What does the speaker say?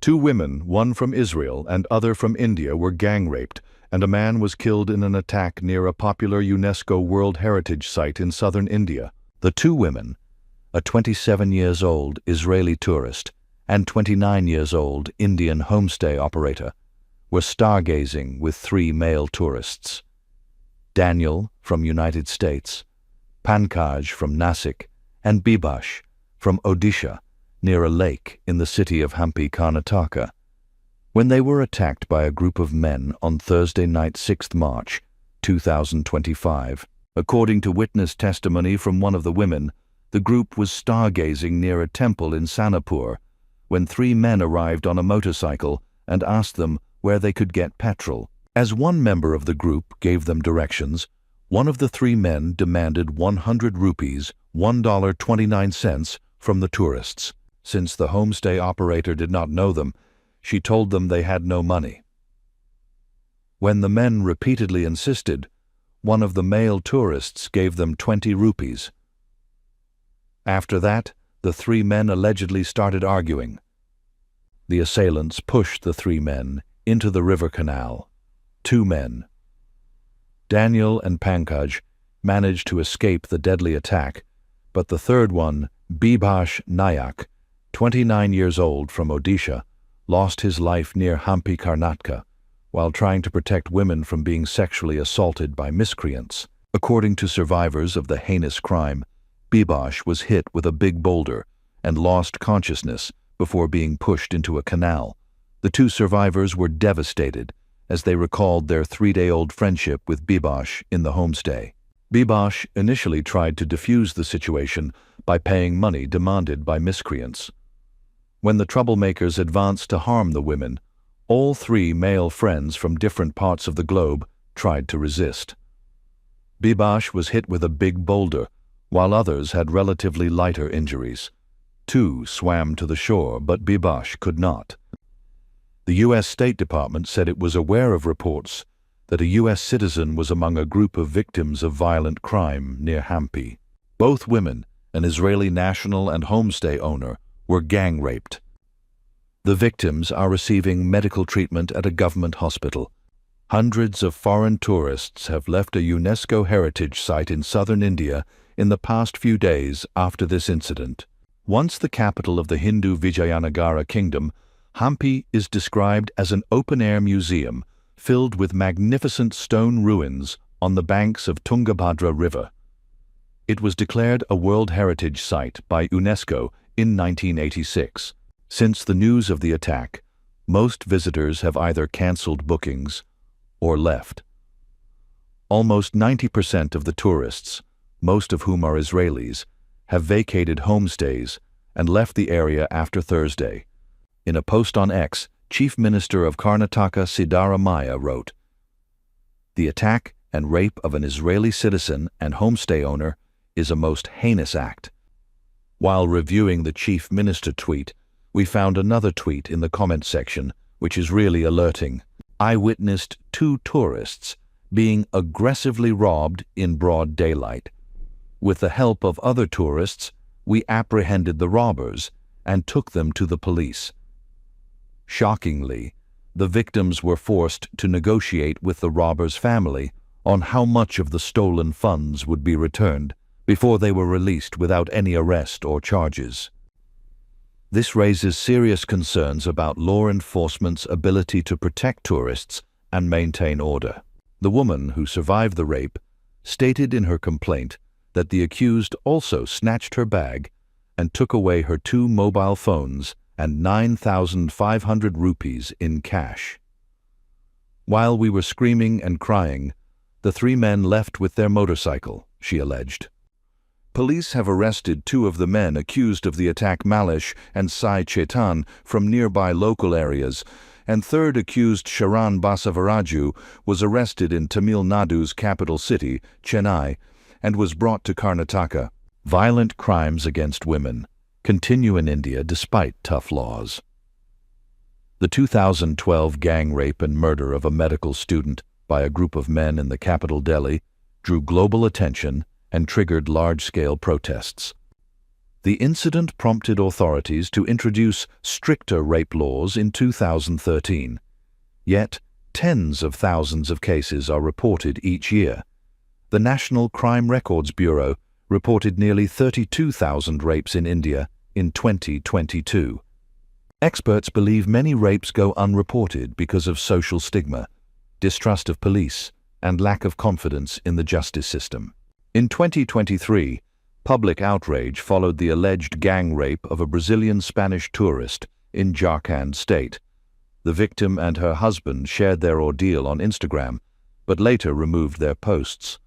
Two women, one from Israel and other from India, were gang-raped, and a man was killed in an attack near a popular UNESCO World Heritage Site in southern India. The two women, a 27-year-old Israeli tourist and 29-year-old Indian homestay operator, were stargazing with three male tourists. Daniel from United States, Pankaj from Nasik, and Bibhas from Odisha, near a lake in the city of Hampi, Karnataka, when they were attacked by a group of men on Thursday night, 6th March, 2025. According to witness testimony from one of the women, the group was stargazing near a temple in Sanapur when three men arrived on a motorcycle and asked them where they could get petrol. As one member of the group gave them directions, one of the three men demanded 100 rupees, $1.29, from the tourists. Since the homestay operator did not know them, she told them they had no money. When the men repeatedly insisted, one of the male tourists gave them 20 rupees. After that, the three men allegedly started arguing. The assailants pushed the three men into the river canal. Two men, Daniel and Pankaj, managed to escape the deadly attack, but the third one, Bibhas Nayak, 29 years old from Odisha, lost his life near Hampi, Karnataka, while trying to protect women from being sexually assaulted by miscreants. According to survivors of the heinous crime, Bibhas was hit with a big boulder and lost consciousness before being pushed into a canal. The two survivors were devastated as they recalled their 3-day-old friendship with Bibhas in the homestay. Bibhas initially tried to defuse the situation by paying money demanded by miscreants. When the troublemakers advanced to harm the women, all three male friends from different parts of the globe tried to resist. Bibhas was hit with a big boulder, while others had relatively lighter injuries. Two swam to the shore, but Bibhas could not. The U.S. State Department said it was aware of reports that a U.S. citizen was among a group of victims of violent crime near Hampi. Both women, an Israeli national and homestay owner, were gang-raped. The victims are receiving medical treatment at a government hospital. Hundreds of foreign tourists have left a UNESCO heritage site in southern India in the past few days after this incident. Once the capital of the Hindu Vijayanagara kingdom, Hampi is described as an open-air museum filled with magnificent stone ruins on the banks of Tungabhadra River. It was declared a World Heritage Site by UNESCO in 1986. Since the news of the attack, most visitors have either cancelled bookings or left. Almost 90% of the tourists, most of whom are Israelis, have vacated homestays and left the area after Thursday. In a post on X, Chief Minister of Karnataka Siddaramaiah wrote, "The attack and rape of an Israeli citizen and homestay owner is a most heinous act." While reviewing the Chief Minister tweet, we found another tweet in the comment section, which is really alerting. I witnessed two tourists being aggressively robbed in broad daylight. With the help of other tourists, we apprehended the robbers and took them to the police. Shockingly, the victims were forced to negotiate with the robbers' family on how much of the stolen funds would be returned before they were released without any arrest or charges. This raises serious concerns about law enforcement's ability to protect tourists and maintain order. The woman who survived the rape stated in her complaint that the accused also snatched her bag and took away her 2 mobile phones and 9,500 rupees in cash. While we were screaming and crying, the 3 men left with their motorcycle, she alleged. Police have arrested 2 of the men accused of the attack, Malish and Sai Chetan, from nearby local areas, and third accused Sharan Basavaraju was arrested in Tamil Nadu's capital city, Chennai, and was brought to Karnataka. Violent crimes against women continue in India despite tough laws. The 2012 gang rape and murder of a medical student by a group of men in the capital Delhi drew global attention and triggered large-scale protests. The incident prompted authorities to introduce stricter rape laws in 2013. Yet, tens of thousands of cases are reported each year. The National Crime Records Bureau reported nearly 32,000 rapes in India in 2022. Experts believe many rapes go unreported because of social stigma, distrust of police, and lack of confidence in the justice system. In 2023, public outrage followed the alleged gang rape of a Brazilian Spanish tourist in Jharkhand state. The victim and her husband shared their ordeal on Instagram, but later removed their posts.